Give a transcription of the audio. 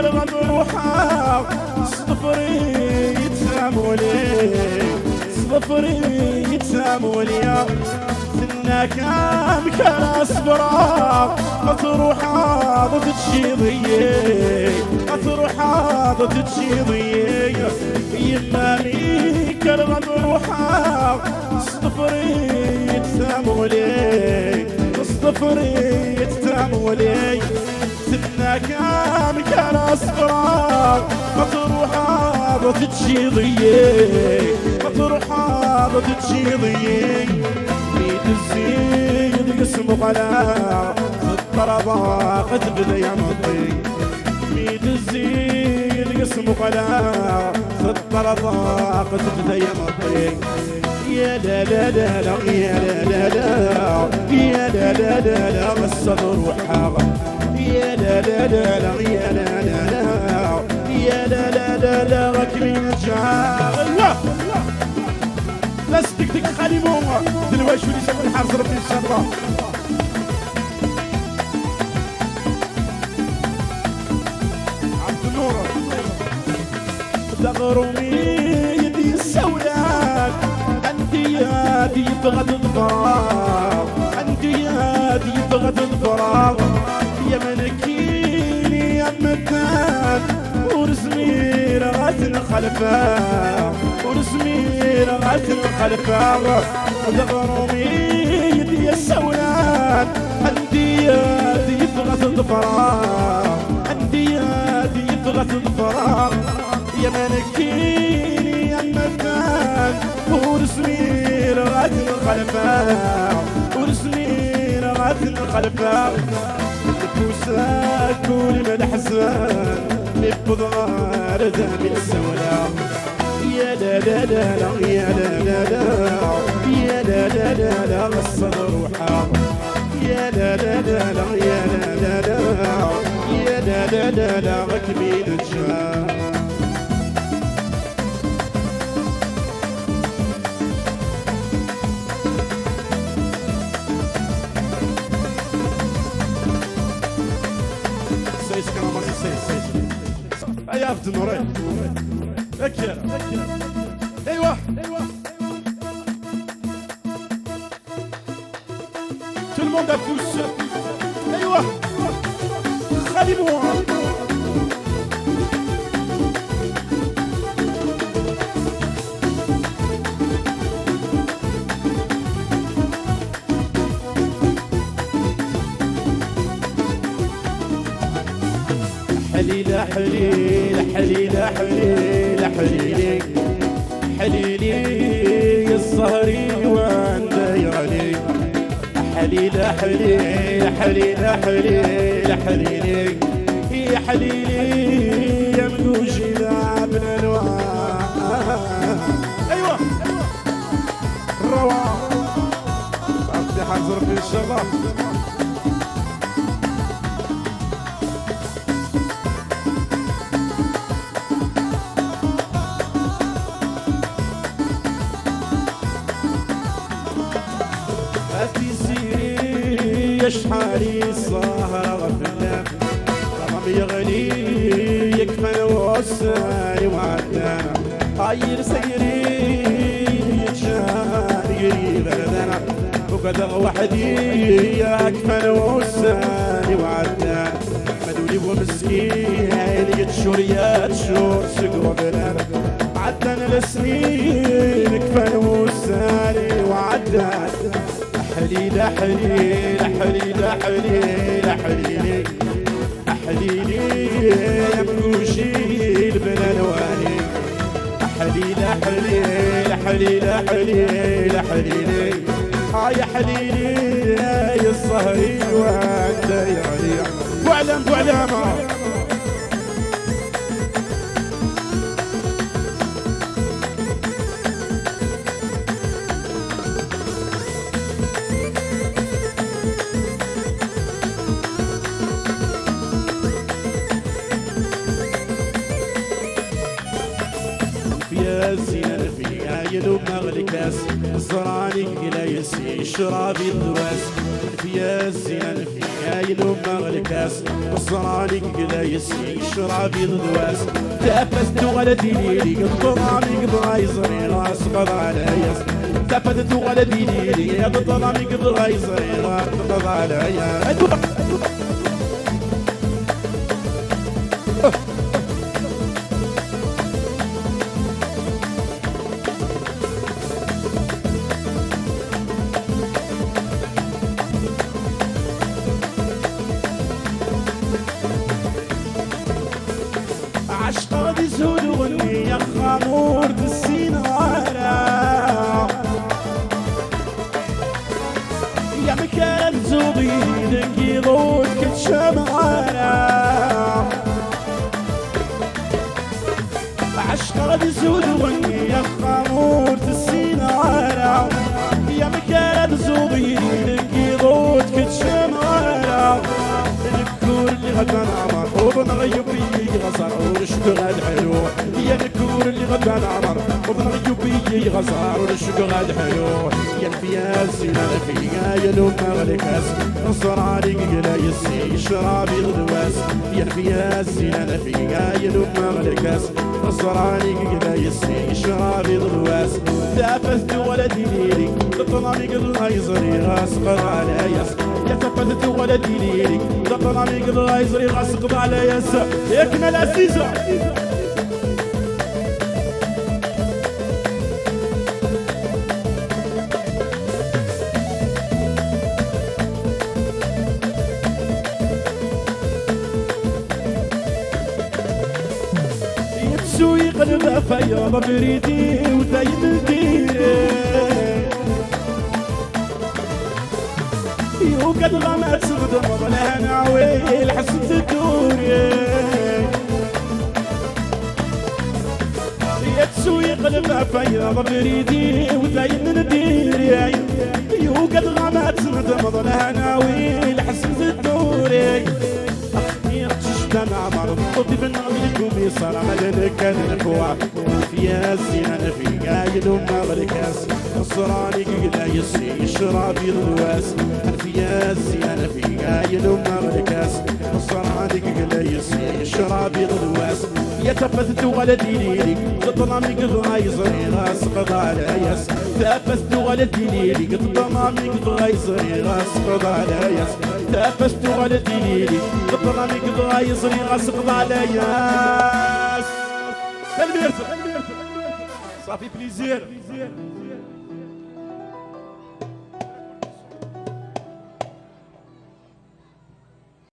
الغد روحها صفري يتسامولي صفري يتسامولي سنا كام كان اصبرا اطروح عاضت تشيضي اطروح عاضت تشيضي يما ميك الغد روحها صفري يتسامولي صفري يتسامولي سنا كام كان اصبرا اطروح عاضت تشيضي اطروح عاضت تشيضي الزيد قسم قلا الطربا قد بدا يمضي ميد الزيد قسم قلا الطربا قد بدا يمضي يا لا لا لا لا يا لا لا لا يا لا لا لا لا الصدر وحاغ يا لا لا لا لا يا لا لا لا يا لا لا لا لا ركبي نجاح لا صدقتك خالي موما دلواش ولي شاف الحرز ربي ان شاء الله عبد النور دغرومي يدي السولان عندي يدي بغد الفراغ عندي يدي بغد الفراغ يا ملكيني يا مكان ورسمي رغات الخلفاء ورسمي رغات الخلفاء دغرومي يدي السولان عندي يدي بغد الفراغ عندي يدي بغد الفراغ يا ملكيني يا مكان ورسمي رغات الخلفاء ورسمي رغات الخلفاء الفوساك ولمن حزان بضغار دم السولان يا لا لا لا لا يا لا لا لا يا لا لا لا لا الصدر وحار يا لا لا لا لا يا لا لا لا يا لا لا لا لا ركبي الجار يا عبد النورين اكير ايوه tout le monde a pousse ايوه خلي بوها حليلة حليلة حليلة حليلة حليلي حليلي الصهري وانديرلي حليلة حليلة حليلة حليلة حليلي يا حليلي يا منوجي لعب الانواع ايوه الرواق عرفتي حنزر في ان شاء الله يشحالي الصهر غفلة طرب يغلي يكمل وساني وعدنا طاير سيري يتشاري بلدنا وقدر وحدي يكمل وساني وعدنا مدولي ومسكين يتشور يتشور سقر بلدنا عدنا السنين كفل وساني وعدنا حليلة حليلة حليلة حليلة حليلي حليلي يا بروشي البنانواني حليلة حليلة حليلة حليلة حليلي يا حليلي يا الصهري وانت يا علي واعلم واعلم زين فيها يلوم مغلي كاس زراني قلايسي شرابي الدواس فيها زين فيها قايل مغلكاس الصراني قلايس الشرابي ضواس تافست غلدي ليلي الطرامي بغايزري راس قضى العياس تافست غلدي ليلي الطرامي بغايزري راس قضى العياس عشق غادي زهود وغني يا خامور بالسينارة يا مكان زوبي ذكي ضوء كتشمارة عشق غادي زهود وغني يا خامور بالسينارة يا مكان زوبي ذكي ضوء كتشمارة الكور اللي غدا نعمر وبنغيب بيه غزر ونشكر الحلو يا الكور اللي غدا نعمر وبنغيب بيه غزر ونشكر الحلو يا الفياس يا الفيا يا لوم مغلكاس نصراني قلايسي شرابي غدواس يا الفياس يا الفيا يا لوم مغلكاس نصراني قلايسي شرابي غدواس تافست ولدي ليلي تطلعي قبل يزري راس قضى العياس يا تافست ولدي ليلي تطلعي قبل يزري راس قضى العياس يكمل عزيزة يتسوي قلبها فياض بريدي ودايم ديري يوقد غمات صدمر لها نعوي الحسن تدوري يتسوي قلبها فياض بريدي ودايم ديري يوقد غمات صدمر لها نعوي الحسن تدوري انا عمر طبي في النغميكم يصار عمل كان الكوع في الزينة في قايل ومغركاس الصراني قلايسي شرابي الواس في الزينة في قايل ومغركاس الصراني قلايسي شرابي الواس يتفثت ولدي ليلي تطلعي قضايزري راس قضى العياس تفثت ولدي ليلي تطلعي قضايزري راس قضى العياس تفثت ولدي ليلي تطلعي قضايزري راس قضى العياس. صافي بليزير